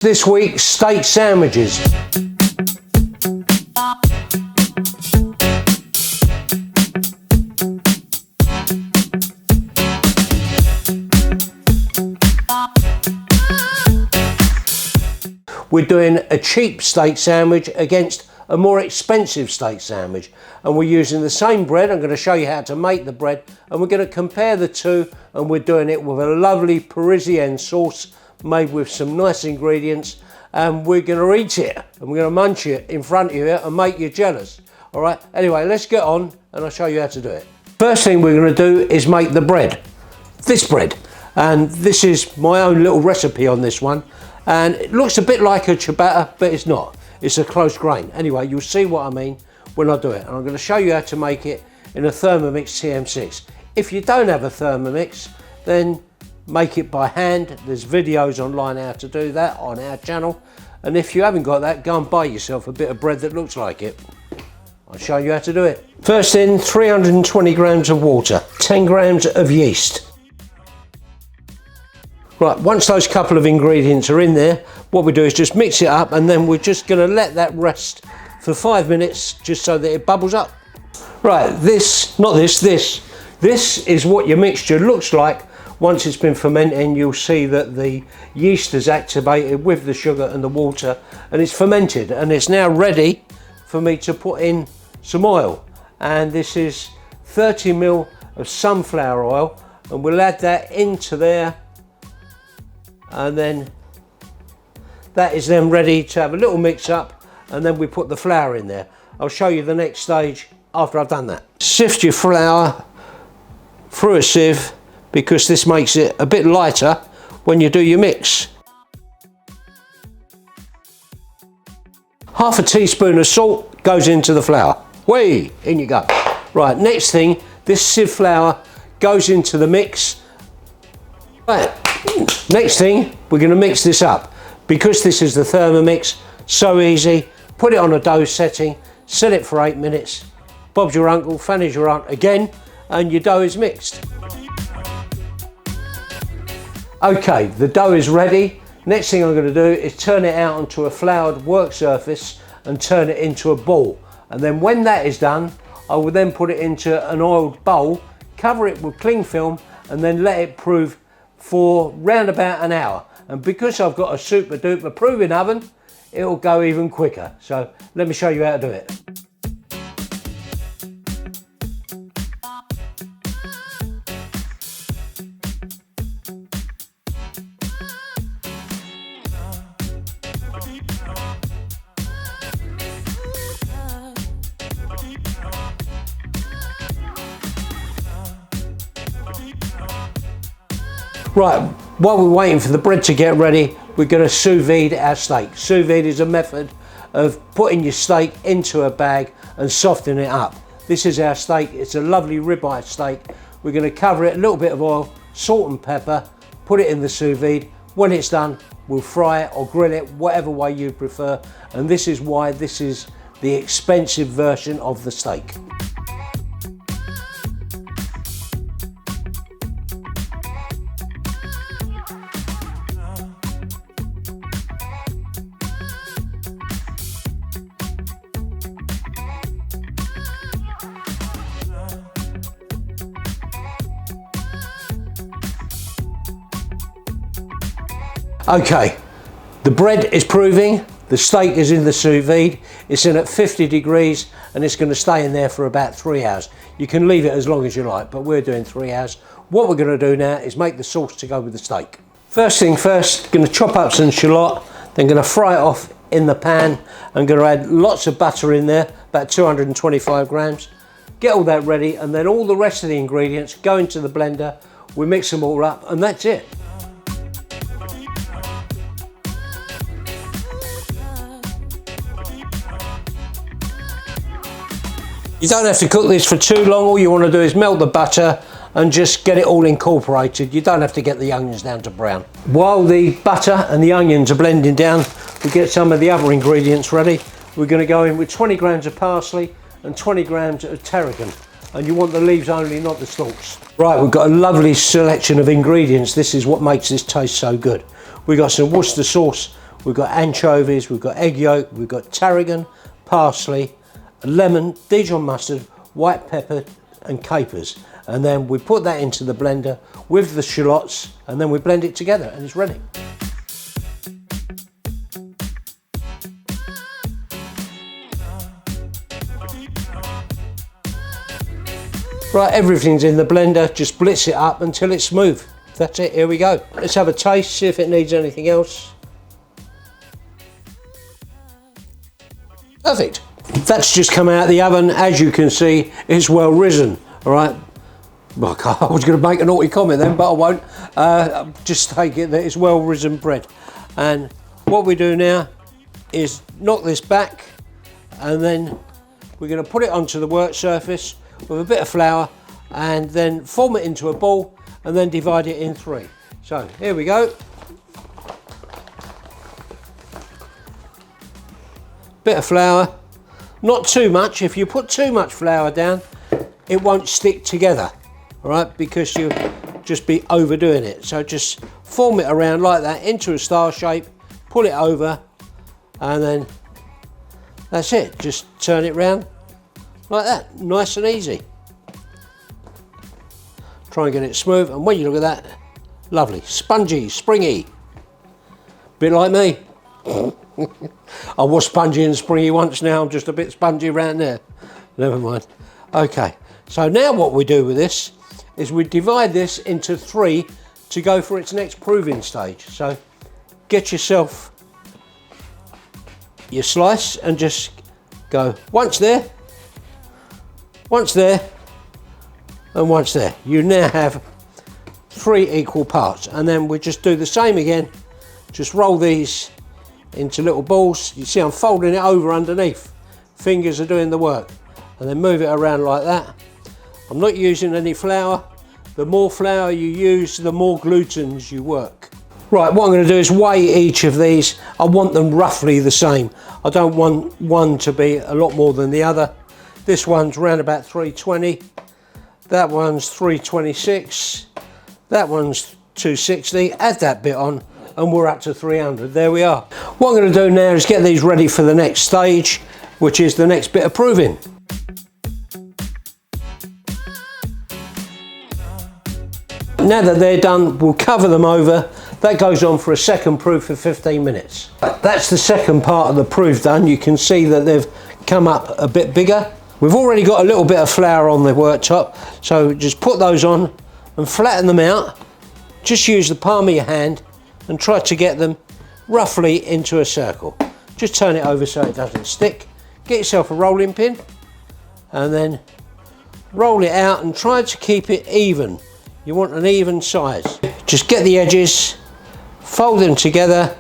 This week, steak sandwiches. We're doing a cheap steak sandwich against a more expensive steak sandwich, and we're using the same bread. I'm going to show you how to make the bread, and we're going to compare the two, and we're doing it with a lovely Parisian sauce made with some nice ingredients, and we're going to eat it and we're going to munch it in front of you and make you jealous. All right, anyway, let's get on and I'll show you how to do it. First thing we're going to do is make the bread, this bread, and this is my own little recipe on this one, and it looks a bit like a ciabatta, but it's not. It's a close grain. Anyway, you'll see what I mean when I do it, and I'm going to show you how to make it in a Thermomix Tm6. If you don't have a Thermomix, then make it by hand. There's videos online how to do that on our channel, and if you haven't got that, go and buy yourself a bit of bread that looks like it. I'll show you how to do it. First in, 320 grams of water, 10 grams of yeast. Right, once those couple of ingredients are in there, what we do is just mix it up, and then we're just going to let that rest for 5 minutes just so that it bubbles up. Right, this is what your mixture looks like. Once it's been fermenting, you'll see that the yeast is activated with the sugar and the water, and it's fermented, and it's now ready for me to put in some oil. And this is 30 ml of sunflower oil, and we'll add that into there, and then that is then ready to have a little mix up, and then we put the flour in there. I'll show you the next stage after I've done that. Sift your flour through a sieve, because this makes it a bit lighter when you do your mix. Half a teaspoon of salt goes into the flour. Whee, in you go. Right, next thing, this sieve flour goes into the mix. Right, next thing, we're going to mix this up. Because this is the Thermomix, so easy, put it on a dough setting, set it for 8 minutes, Bob's your uncle, Fanny's your aunt again, and your dough is mixed. Okay, the dough is ready. Next thing I'm going to do is turn it out onto a floured work surface and turn it into a ball. And then when that is done, I will then put it into an oiled bowl, cover it with cling film, and then let it prove for round about an hour. And because I've got a super duper proving oven, it'll go even quicker. So let me show you how to do it. Right, while we're waiting for the bread to get ready, we're going to sous vide our steak. Sous vide is a method of putting your steak into a bag and softening it up. This is our steak. It's a lovely ribeye steak. We're going to cover it, a little bit of oil, salt and pepper, put it in the sous vide. When it's done, we'll fry it or grill it, whatever way you prefer. And this is why this is the expensive version of the steak. Okay, the bread is proving, the steak is in the sous vide, it's in at 50 degrees and it's going to stay in there for about 3 hours. You can leave it as long as you like, but we're doing 3 hours. What we're going to do now is make the sauce to go with the steak. First thing first, going to chop up some shallot, then going to fry it off in the pan. I'm going to add lots of butter in there, about 225 grams. Get all that ready, and then all the rest of the ingredients go into the blender. We mix them all up, and that's it. You don't have to cook this for too long. All you want to do is melt the butter and just get it all incorporated. You don't have to get the onions down to brown. While the butter and the onions are blending down, we get some of the other ingredients ready. We're going to go in with 20 grams of parsley and 20 grams of tarragon. And you want the leaves only, not the stalks. Right, we've got a lovely selection of ingredients. This is what makes this taste so good. We've got some Worcester sauce we've got anchovies, we've got egg yolk, we've got tarragon, parsley, lemon, Dijon mustard, white pepper and capers. And then we put that into the blender with the shallots, and then we blend it together and it's ready. Right, everything's in the blender, just blitz it up until it's smooth. That's it, here we go. Let's have a taste, see if it needs anything else. Perfect. That's just come out of the oven. As you can see, it's well risen, all right? Well, I was going to make a naughty comment then, but I won't. Just take it that it's well risen bread. And what we do now is knock this back, and then we're going to put it onto the work surface with a bit of flour, and then form it into a ball, and then divide it in 3. So here we go. Bit of flour, not too much. If you put too much flour down, it won't stick together, all right, because you'll just be overdoing it. So just form it around like that into a star shape, pull it over, and then that's it. Just turn it round like that, nice and easy. Try and get it smooth, and when you look at that, lovely, spongy, springy. Bit like me. I was spongy and springy once, now I'm just a bit spongy around there. Never mind. Okay, so now what we do with this is we divide this into 3 to go for its next proving stage. So get yourself your slice and just go once there, and once there. You now have 3 equal parts, and then we just do the same again. Just roll these into little balls. You see I'm folding it over underneath. Fingers are doing the work. And then move it around like that. I'm not using any flour. The more flour you use, the more glutens you work. Right, what I'm going to do is weigh each of these. I want them roughly the same. I don't want one to be a lot more than the other. This one's around about 320. That one's 326. That one's 260. Add that bit on, and we're up to 300. There we are. What I'm going to do now is get these ready for the next stage, which is the next bit of proving. Now that they're done, we'll cover them over. That goes on for a second proof for 15 minutes. That's the second part of the proof done. You can see that they've come up a bit bigger. We've already got a little bit of flour on the worktop, so just put those on and flatten them out. Just use the palm of your hand and try to get them roughly into a circle. Just turn it over so it doesn't stick. Get yourself a rolling pin and then roll it out and try to keep it even. You want an even size. Just get the edges, fold them together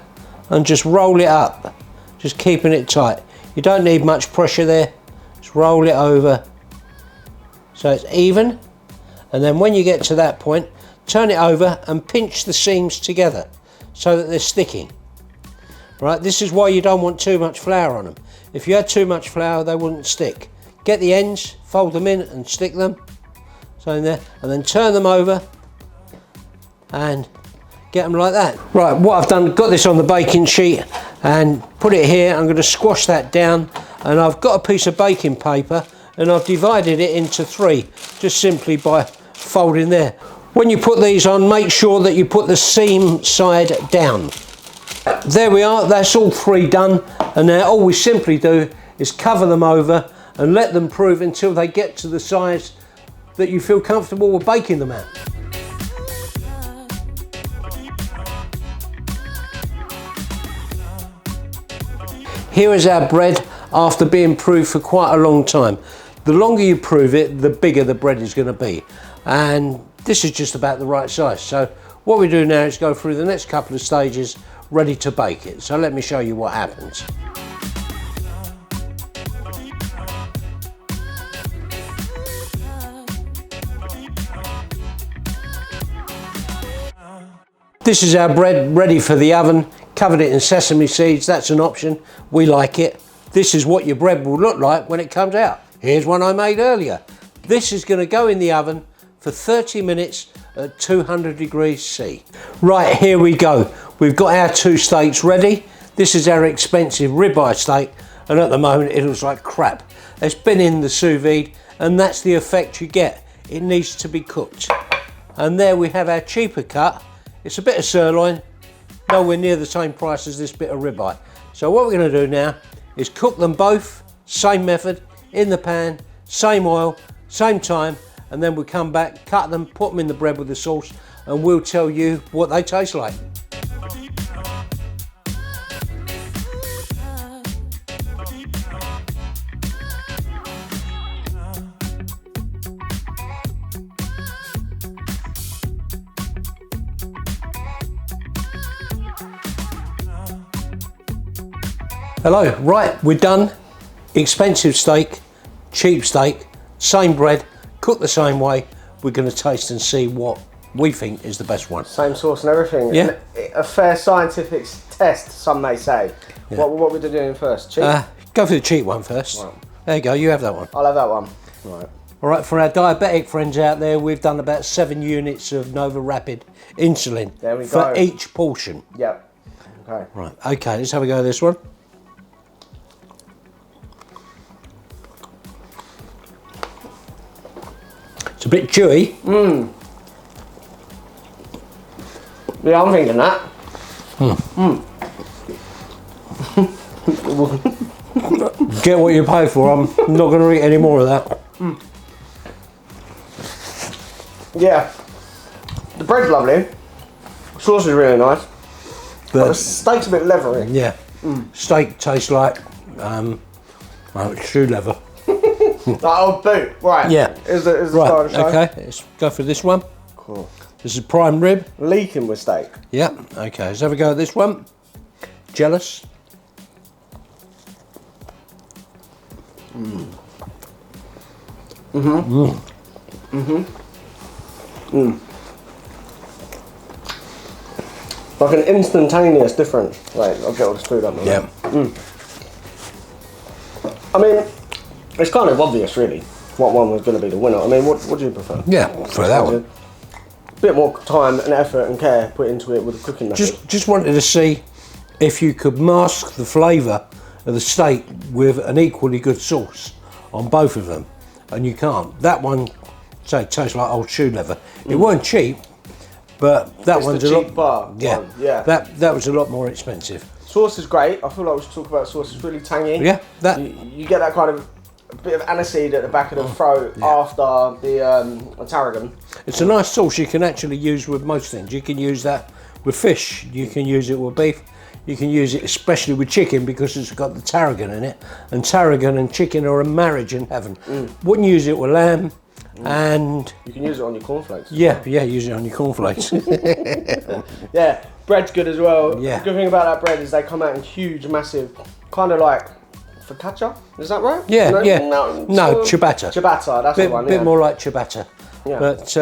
and just roll it up, just keeping it tight. You don't need much pressure there. Just roll it over so it's even, and then when you get to that point, turn it over and pinch the seams together so that they're sticking. Right, this is why you don't want too much flour on them. If you had too much flour, they wouldn't stick. Get the ends, fold them in and stick them, so in there, and then turn them over and get them like that. Right, what I've done, got this on the baking sheet and put it here. I'm going to squash that down, and I've got a piece of baking paper and I've divided it into 3 just simply by folding there. When you put these on, make sure that you put the seam side down. There we are, that's all 3 done, and now all we simply do is cover them over and let them prove until they get to the size that you feel comfortable with baking them at. Here is our bread after being proved for quite a long time. The longer you prove it, the bigger the bread is going to be, and this is just about the right size. So what we do now is go through the next couple of stages ready to bake it. So let me show you what happens. This is our bread ready for the oven. Covered it in sesame seeds, that's an option, we like it. This is what your bread will look like when it comes out. Here's one I made earlier. This is going to go in the oven for 30 minutes at 200 degrees C. Right, here we go. We've got our 2 steaks ready. This is our expensive ribeye steak, and at the moment it looks like crap. It's been in the sous vide, and that's the effect you get. It needs to be cooked. And there we have our cheaper cut. It's a bit of sirloin, nowhere near the same price as this bit of ribeye. So what we're going to do now is cook them both, same method, in the pan, same oil, same time, and then we come back, cut them, put them in the bread with the sauce, and we'll tell you what they taste like. Hello, right, we're done. Expensive steak, cheap steak, same bread, cooked the same way. We're going to taste and see what we think is the best one. Same sauce and everything. Yeah. A fair scientific test, some may say. Yeah. What we're doing first? Cheap? Go for the cheap one first. Right. There you go, you have that one. I'll have that one. Right. All right, for our diabetic friends out there, we've done about 7 units of Nova Rapid insulin for each portion. Yep. Okay. Right, okay, let's have a go at this one. It's a bit chewy. Yeah, I'm thinking that. Get what you pay for. I'm not going to eat any more of that. Yeah. The bread's lovely. The sauce is really nice. But the steak's a bit leathery. Yeah. Steak tastes like shoe leather. Oh, boot. Right. Yeah. Is the right. start of the show. Okay. Let's go for this one. Cool. This is prime rib. Leaking with steak. Yeah. Okay. Let's have a go at this one. Jealous. Like an instantaneous difference. Right, I'll get all this food up. Yeah. I mean, it's kind of obvious, really, what one was going to be the winner. I mean, what do you prefer? Yeah, for that one. A bit more time and effort and care put into it with the cooking method. Just wanted to see if you could mask the flavour of the steak with an equally good sauce on both of them, and you can't. That one, say, tastes like old shoe leather. It weren't cheap, but that one's a lot. Bar yeah, one. Yeah. That was a lot more expensive. Sauce is great. I feel like we should talk about sauce. It's really tangy. Yeah, that you get that kind of a bit of aniseed at the back of the throat after the tarragon. It's a nice sauce you can actually use with most things. You can use that with fish. You can use it with beef. You can use it especially with chicken because it's got the tarragon in it. And tarragon and chicken are a marriage in heaven. Wouldn't use it with lamb. And you can use it on your cornflakes. Yeah, use it on your cornflakes. Yeah, bread's good as well. Yeah. The good thing about that bread is they come out in huge, massive, kind of like focaccia. Is that right? Yeah, no, yeah. No, ciabatta. Ciabatta, that's the one. Bit more like ciabatta. Yeah. But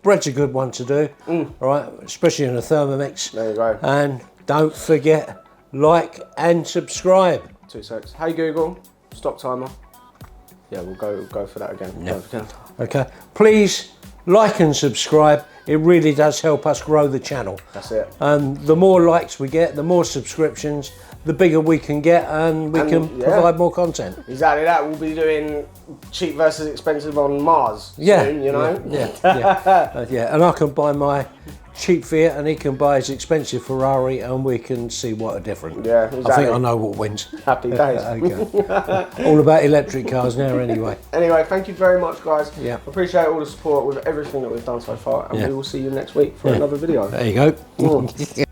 bread's a good one to do. All right, especially in a Thermomix. There you go. And don't forget, like and subscribe. 2 seconds. Hey Google, stop timer. Yeah, we'll go for that again. Yeah. Okay, please like and subscribe. It really does help us grow the channel. That's it. And the more likes we get, the more subscriptions, the bigger we can get, and we can provide more content. Exactly that. We'll be doing cheap versus expensive on Mars soon, you know? Yeah. And I can buy my cheap Fiat and he can buy his expensive Ferrari and we can see what are different. Yeah, exactly. I think I know what wins. Happy days. Okay. All about electric cars now anyway. Anyway, thank you very much, guys. Yeah. Appreciate all the support with everything that we've done so far, and we will see you next week for another video. There you go.